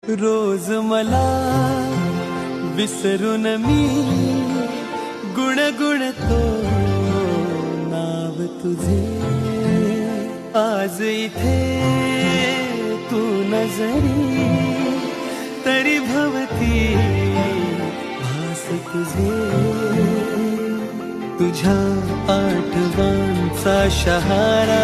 रोज मला विसरून मी गुणगुणतो नाव तुझे. आज इथे तू नजरी तरी भवती भास तुझे. तुझ्या आठवांचा शहारा